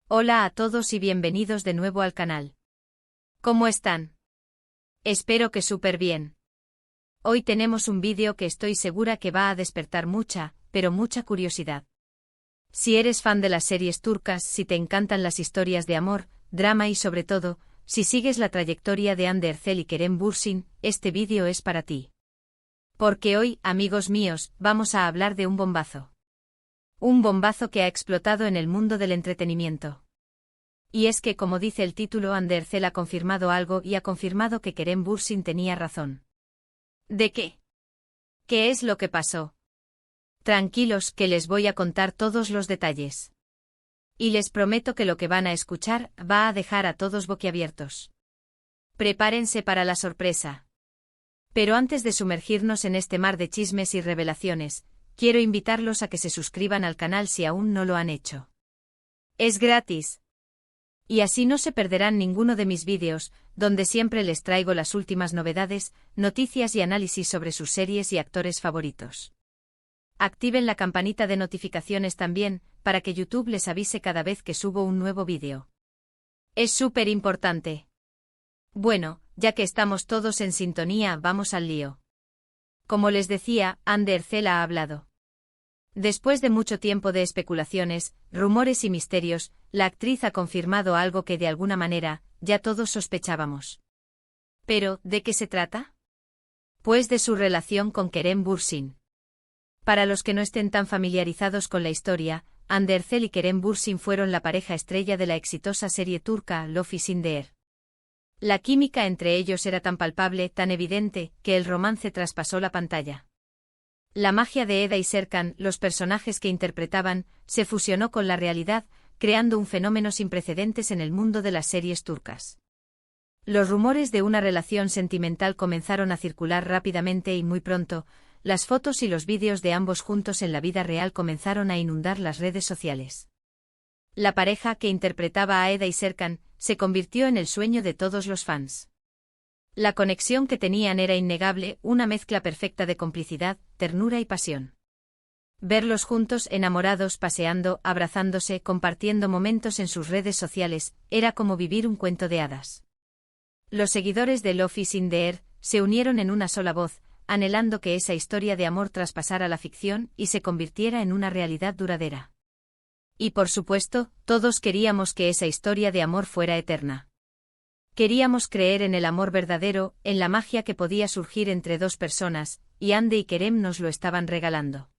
Hola a todos y bienvenidos de nuevo al canal. ¿Cómo están? Espero que súper bien. Hoy tenemos un vídeo que estoy segura que va a despertar mucha, pero mucha curiosidad. Si eres fan de las series turcas, si te encantan las historias de amor, drama y sobre todo, si sigues la trayectoria de Hande Erçel y Kerem Bürsin, este vídeo es para ti. Porque hoy, amigos míos, vamos a hablar de un bombazo. Un bombazo que ha explotado en el mundo del entretenimiento. Y es que, como dice el título, Hande Erçel ha confirmado algo y ha confirmado que Kerem Bürsin tenía razón. ¿De qué? ¿Qué es lo que pasó? Tranquilos, que les voy a contar todos los detalles. Y les prometo que lo que van a escuchar va a dejar a todos boquiabiertos. Prepárense para la sorpresa. Pero antes de sumergirnos en este mar de chismes y revelaciones, quiero invitarlos a que se suscriban al canal si aún no lo han hecho. Es gratis. Y así no se perderán ninguno de mis vídeos, donde siempre les traigo las últimas novedades, noticias y análisis sobre sus series y actores favoritos. Activen la campanita de notificaciones también, para que YouTube les avise cada vez que subo un nuevo vídeo. Es súper importante. Bueno, ya que estamos todos en sintonía, vamos al lío. Como les decía, Hande Erçel ha hablado. Después de mucho tiempo de especulaciones, rumores y misterios, la actriz ha confirmado algo que de alguna manera, ya todos sospechábamos. ¿Pero, de qué se trata? Pues de su relación con Kerem Bürsin. Para los que no estén tan familiarizados con la historia, Hande Erçel y Kerem Bürsin fueron la pareja estrella de la exitosa serie turca Love is in the Air. La química entre ellos era tan palpable, tan evidente, que el romance traspasó la pantalla. La magia de Eda y Serkan, los personajes que interpretaban, se fusionó con la realidad, creando un fenómeno sin precedentes en el mundo de las series turcas. Los rumores de una relación sentimental comenzaron a circular rápidamente y muy pronto, las fotos y los vídeos de ambos juntos en la vida real comenzaron a inundar las redes sociales. La pareja que interpretaba a Eda y Serkan se convirtió en el sueño de todos los fans. La conexión que tenían era innegable, una mezcla perfecta de complicidad, ternura y pasión. Verlos juntos, enamorados, paseando, abrazándose, compartiendo momentos en sus redes sociales, era como vivir un cuento de hadas. Los seguidores de Love is in the Air se unieron en una sola voz, anhelando que esa historia de amor traspasara la ficción y se convirtiera en una realidad duradera. Y por supuesto, todos queríamos que esa historia de amor fuera eterna. Queríamos creer en el amor verdadero, en la magia que podía surgir entre dos personas, y Hande y Kerem nos lo estaban regalando.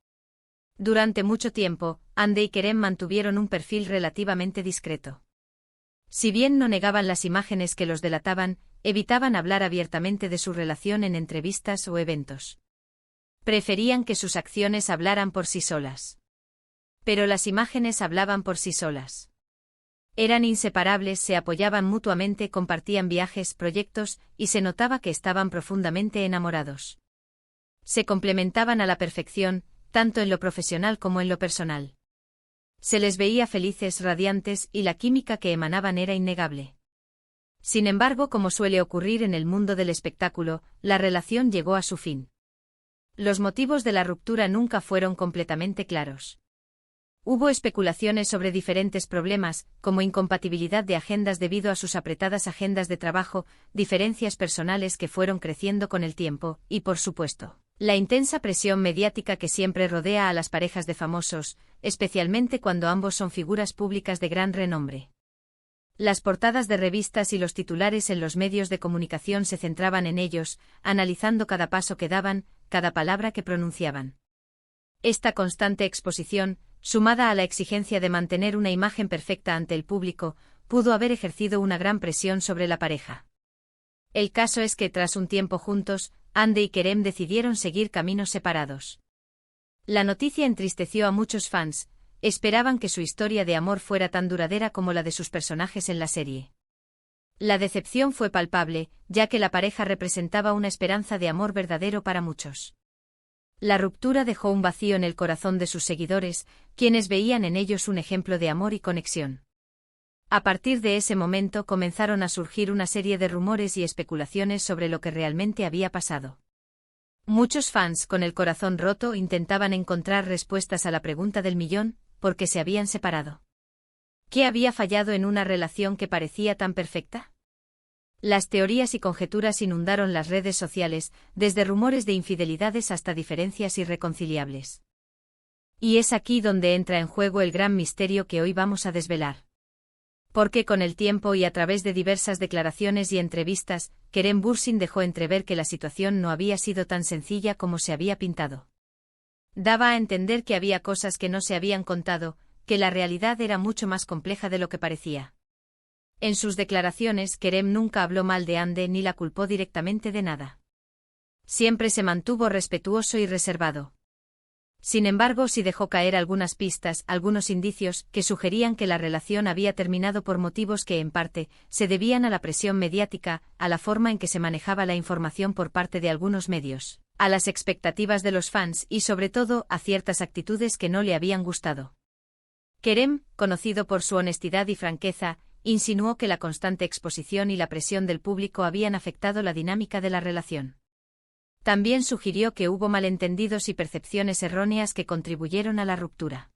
Durante mucho tiempo, Hande y Kerem mantuvieron un perfil relativamente discreto. Si bien no negaban las imágenes que los delataban, evitaban hablar abiertamente de su relación en entrevistas o eventos. Preferían que sus acciones hablaran por sí solas. Pero las imágenes hablaban por sí solas. Eran inseparables, se apoyaban mutuamente, compartían viajes, proyectos, y se notaba que estaban profundamente enamorados. Se complementaban a la perfección, tanto en lo profesional como en lo personal. Se les veía felices, radiantes, y la química que emanaban era innegable. Sin embargo, como suele ocurrir en el mundo del espectáculo, la relación llegó a su fin. Los motivos de la ruptura nunca fueron completamente claros. Hubo especulaciones sobre diferentes problemas, como incompatibilidad de agendas debido a sus apretadas agendas de trabajo, diferencias personales que fueron creciendo con el tiempo, y por supuesto, la intensa presión mediática que siempre rodea a las parejas de famosos, especialmente cuando ambos son figuras públicas de gran renombre. Las portadas de revistas y los titulares en los medios de comunicación se centraban en ellos, analizando cada paso que daban, cada palabra que pronunciaban. Esta constante exposición, sumada a la exigencia de mantener una imagen perfecta ante el público, pudo haber ejercido una gran presión sobre la pareja. El caso es que tras un tiempo juntos, Hande y Kerem decidieron seguir caminos separados. La noticia entristeció a muchos fans, esperaban que su historia de amor fuera tan duradera como la de sus personajes en la serie. La decepción fue palpable, ya que la pareja representaba una esperanza de amor verdadero para muchos. La ruptura dejó un vacío en el corazón de sus seguidores, quienes veían en ellos un ejemplo de amor y conexión. A partir de ese momento comenzaron a surgir una serie de rumores y especulaciones sobre lo que realmente había pasado. Muchos fans con el corazón roto intentaban encontrar respuestas a la pregunta del millón, ¿por qué se habían separado? ¿Qué había fallado en una relación que parecía tan perfecta? Las teorías y conjeturas inundaron las redes sociales, desde rumores de infidelidades hasta diferencias irreconciliables. Y es aquí donde entra en juego el gran misterio que hoy vamos a desvelar. Porque con el tiempo y a través de diversas declaraciones y entrevistas, Kerem Bürsin dejó entrever que la situación no había sido tan sencilla como se había pintado. Daba a entender que había cosas que no se habían contado, que la realidad era mucho más compleja de lo que parecía. En sus declaraciones, Kerem nunca habló mal de Hande ni la culpó directamente de nada. Siempre se mantuvo respetuoso y reservado. Sin embargo, sí dejó caer algunas pistas, algunos indicios, que sugerían que la relación había terminado por motivos que, en parte, se debían a la presión mediática, a la forma en que se manejaba la información por parte de algunos medios, a las expectativas de los fans y, sobre todo, a ciertas actitudes que no le habían gustado. Kerem, conocido por su honestidad y franqueza, insinuó que la constante exposición y la presión del público habían afectado la dinámica de la relación. También sugirió que hubo malentendidos y percepciones erróneas que contribuyeron a la ruptura.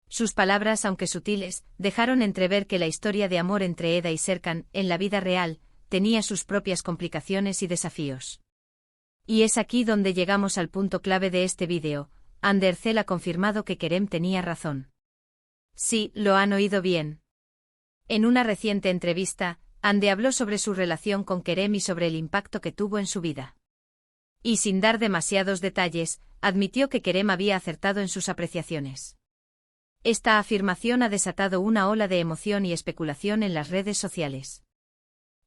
Sus palabras, aunque sutiles, dejaron entrever que la historia de amor entre Eda y Serkan, en la vida real, tenía sus propias complicaciones y desafíos. Y es aquí donde llegamos al punto clave de este vídeo. Hande Erçel ha confirmado que Kerem tenía razón. Sí, lo han oído bien. En una reciente entrevista, Hande habló sobre su relación con Kerem y sobre el impacto que tuvo en su vida. Y sin dar demasiados detalles, admitió que Kerem había acertado en sus apreciaciones. Esta afirmación ha desatado una ola de emoción y especulación en las redes sociales.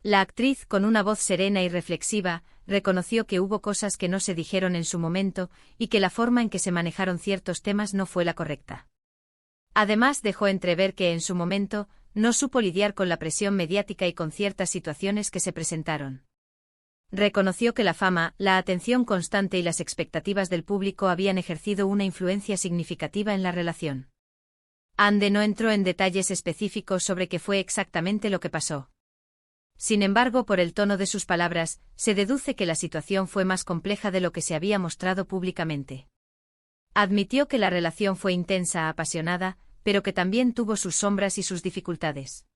La actriz, con una voz serena y reflexiva, reconoció que hubo cosas que no se dijeron en su momento y que la forma en que se manejaron ciertos temas no fue la correcta. Además, dejó entrever que en su momento no supo lidiar con la presión mediática y con ciertas situaciones que se presentaron. Reconoció que la fama, la atención constante y las expectativas del público habían ejercido una influencia significativa en la relación. Hande no entró en detalles específicos sobre qué fue exactamente lo que pasó. Sin embargo, por el tono de sus palabras, se deduce que la situación fue más compleja de lo que se había mostrado públicamente. Admitió que la relación fue intensa, apasionada, pero que también tuvo sus sombras y sus dificultades.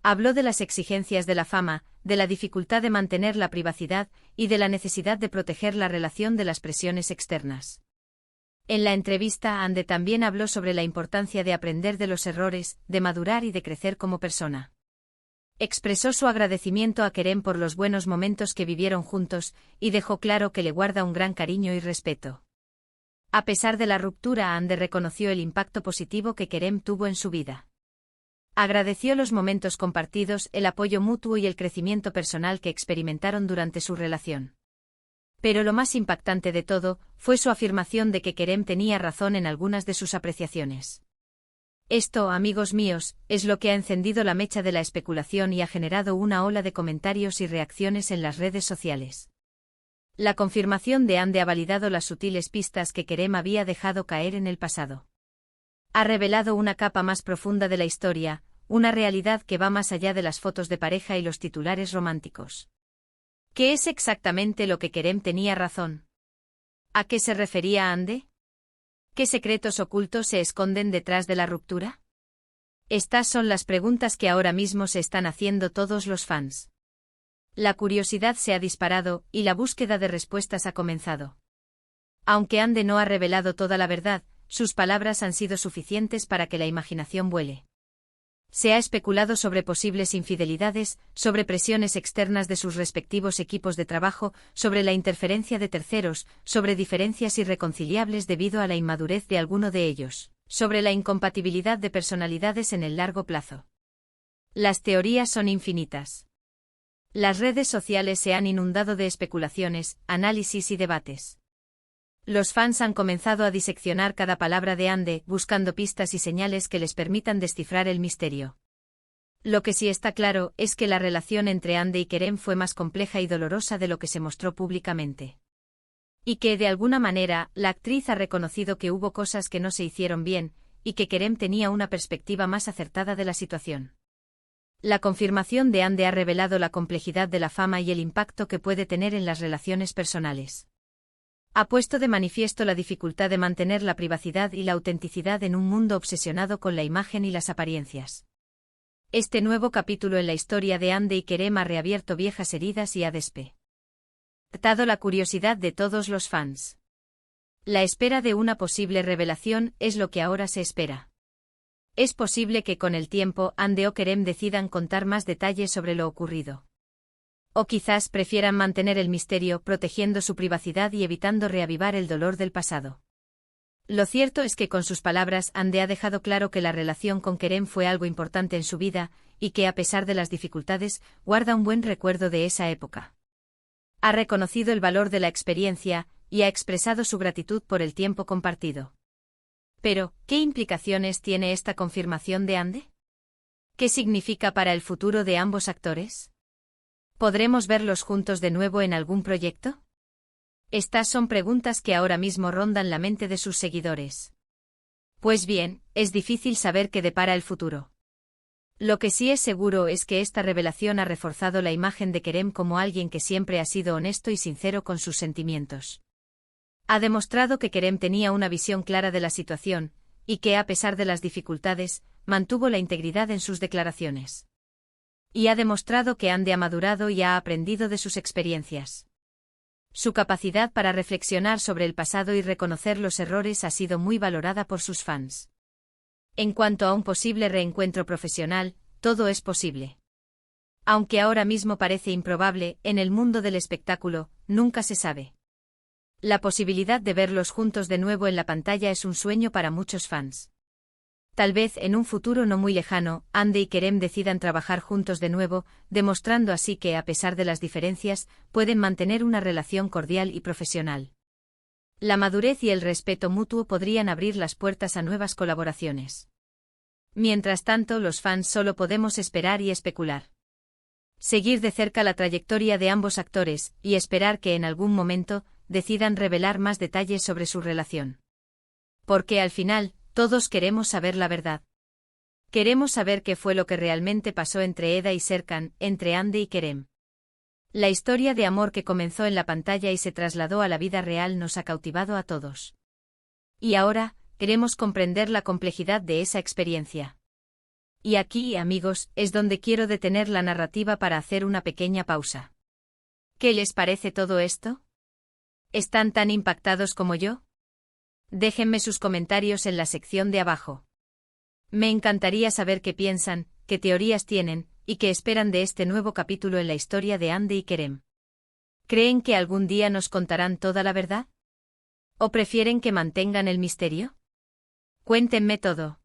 Habló de las exigencias de la fama, de la dificultad de mantener la privacidad y de la necesidad de proteger la relación de las presiones externas. En la entrevista, Hande también habló sobre la importancia de aprender de los errores, de madurar y de crecer como persona. Expresó su agradecimiento a Kerem por los buenos momentos que vivieron juntos y dejó claro que le guarda un gran cariño y respeto. A pesar de la ruptura, Hande reconoció el impacto positivo que Kerem tuvo en su vida. Agradeció los momentos compartidos, el apoyo mutuo y el crecimiento personal que experimentaron durante su relación. Pero lo más impactante de todo fue su afirmación de que Kerem tenía razón en algunas de sus apreciaciones. Esto, amigos míos, es lo que ha encendido la mecha de la especulación y ha generado una ola de comentarios y reacciones en las redes sociales. La confirmación de Hande ha validado las sutiles pistas que Kerem había dejado caer en el pasado. Ha revelado una capa más profunda de la historia, una realidad que va más allá de las fotos de pareja y los titulares románticos. ¿Qué es exactamente lo que Kerem tenía razón? ¿A qué se refería Hande? ¿Qué secretos ocultos se esconden detrás de la ruptura? Estas son las preguntas que ahora mismo se están haciendo todos los fans. La curiosidad se ha disparado y la búsqueda de respuestas ha comenzado. Aunque Hande no ha revelado toda la verdad, sus palabras han sido suficientes para que la imaginación vuele. Se ha especulado sobre posibles infidelidades, sobre presiones externas de sus respectivos equipos de trabajo, sobre la interferencia de terceros, sobre diferencias irreconciliables debido a la inmadurez de alguno de ellos, sobre la incompatibilidad de personalidades en el largo plazo. Las teorías son infinitas. Las redes sociales se han inundado de especulaciones, análisis y debates. Los fans han comenzado a diseccionar cada palabra de Hande, buscando pistas y señales que les permitan descifrar el misterio. Lo que sí está claro es que la relación entre Hande y Kerem fue más compleja y dolorosa de lo que se mostró públicamente. Y que, de alguna manera, la actriz ha reconocido que hubo cosas que no se hicieron bien, y que Kerem tenía una perspectiva más acertada de la situación. La confirmación de Hande ha revelado la complejidad de la fama y el impacto que puede tener en las relaciones personales. Ha puesto de manifiesto la dificultad de mantener la privacidad y la autenticidad en un mundo obsesionado con la imagen y las apariencias. Este nuevo capítulo en la historia de Ande y Kerem ha reabierto viejas heridas y ha despertado la curiosidad de todos los fans. La espera de una posible revelación es lo que ahora se espera. Es posible que con el tiempo Ande o Kerem decidan contar más detalles sobre lo ocurrido. O quizás prefieran mantener el misterio protegiendo su privacidad y evitando reavivar el dolor del pasado. Lo cierto es que con sus palabras Ande ha dejado claro que la relación con Kerem fue algo importante en su vida, y que a pesar de las dificultades, guarda un buen recuerdo de esa época. Ha reconocido el valor de la experiencia, y ha expresado su gratitud por el tiempo compartido. Pero, ¿qué implicaciones tiene esta confirmación de Ande? ¿Qué significa para el futuro de ambos actores? ¿Podremos verlos juntos de nuevo en algún proyecto? Estas son preguntas que ahora mismo rondan la mente de sus seguidores. Pues bien, es difícil saber qué depara el futuro. Lo que sí es seguro es que esta revelación ha reforzado la imagen de Kerem como alguien que siempre ha sido honesto y sincero con sus sentimientos. Ha demostrado que Kerem tenía una visión clara de la situación, y que a pesar de las dificultades, mantuvo la integridad en sus declaraciones. Y ha demostrado que Ande ha madurado y ha aprendido de sus experiencias. Su capacidad para reflexionar sobre el pasado y reconocer los errores ha sido muy valorada por sus fans. En cuanto a un posible reencuentro profesional, todo es posible. Aunque ahora mismo parece improbable, en el mundo del espectáculo, nunca se sabe. La posibilidad de verlos juntos de nuevo en la pantalla es un sueño para muchos fans. Tal vez en un futuro no muy lejano, Ande y Kerem decidan trabajar juntos de nuevo, demostrando así que, a pesar de las diferencias, pueden mantener una relación cordial y profesional. La madurez y el respeto mutuo podrían abrir las puertas a nuevas colaboraciones. Mientras tanto, los fans solo podemos esperar y especular. Seguir de cerca la trayectoria de ambos actores, y esperar que en algún momento, decidan revelar más detalles sobre su relación. Porque al final, todos queremos saber la verdad. Queremos saber qué fue lo que realmente pasó entre Eda y Serkan, entre Ande y Kerem. La historia de amor que comenzó en la pantalla y se trasladó a la vida real nos ha cautivado a todos. Y ahora, queremos comprender la complejidad de esa experiencia. Y aquí, amigos, es donde quiero detener la narrativa para hacer una pequeña pausa. ¿Qué les parece todo esto? ¿Están tan impactados como yo? Déjenme sus comentarios en la sección de abajo. Me encantaría saber qué piensan, qué teorías tienen, y qué esperan de este nuevo capítulo en la historia de Ande y Kerem. ¿Creen que algún día nos contarán toda la verdad? ¿O prefieren que mantengan el misterio? Cuéntenme todo.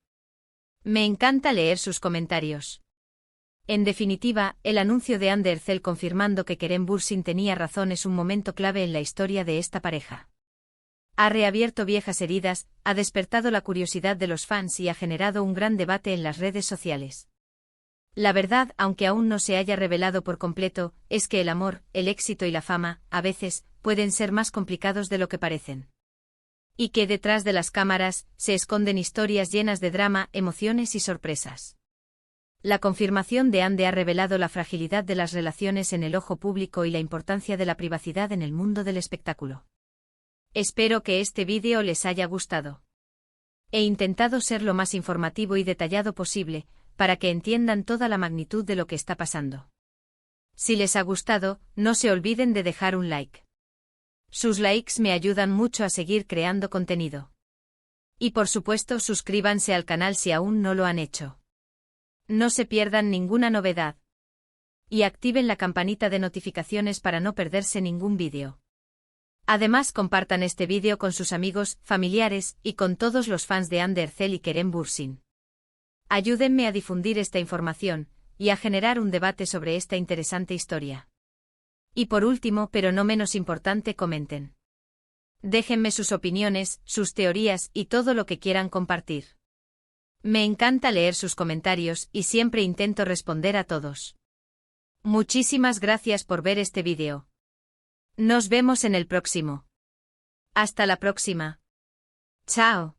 Me encanta leer sus comentarios. En definitiva, el anuncio de Ande Erçel confirmando que Kerem Bürsin tenía razón es un momento clave en la historia de esta pareja. Ha reabierto viejas heridas, ha despertado la curiosidad de los fans y ha generado un gran debate en las redes sociales. La verdad, aunque aún no se haya revelado por completo, es que el amor, el éxito y la fama, a veces, pueden ser más complicados de lo que parecen. Y que detrás de las cámaras, se esconden historias llenas de drama, emociones y sorpresas. La confirmación de Ande ha revelado la fragilidad de las relaciones en el ojo público y la importancia de la privacidad en el mundo del espectáculo. Espero que este vídeo les haya gustado. He intentado ser lo más informativo y detallado posible, para que entiendan toda la magnitud de lo que está pasando. Si les ha gustado, no se olviden de dejar un like. Sus likes me ayudan mucho a seguir creando contenido. Y por supuesto, suscríbanse al canal si aún no lo han hecho. No se pierdan ninguna novedad. Y activen la campanita de notificaciones para no perderse ningún vídeo. Además, compartan este vídeo con sus amigos, familiares, y con todos los fans de Ande Erçel y Kerem Bürsin. Ayúdenme a difundir esta información, y a generar un debate sobre esta interesante historia. Y por último, pero no menos importante, comenten. Déjenme sus opiniones, sus teorías y todo lo que quieran compartir. Me encanta leer sus comentarios y siempre intento responder a todos. Muchísimas gracias por ver este vídeo. Nos vemos en el próximo. Hasta la próxima. Chao.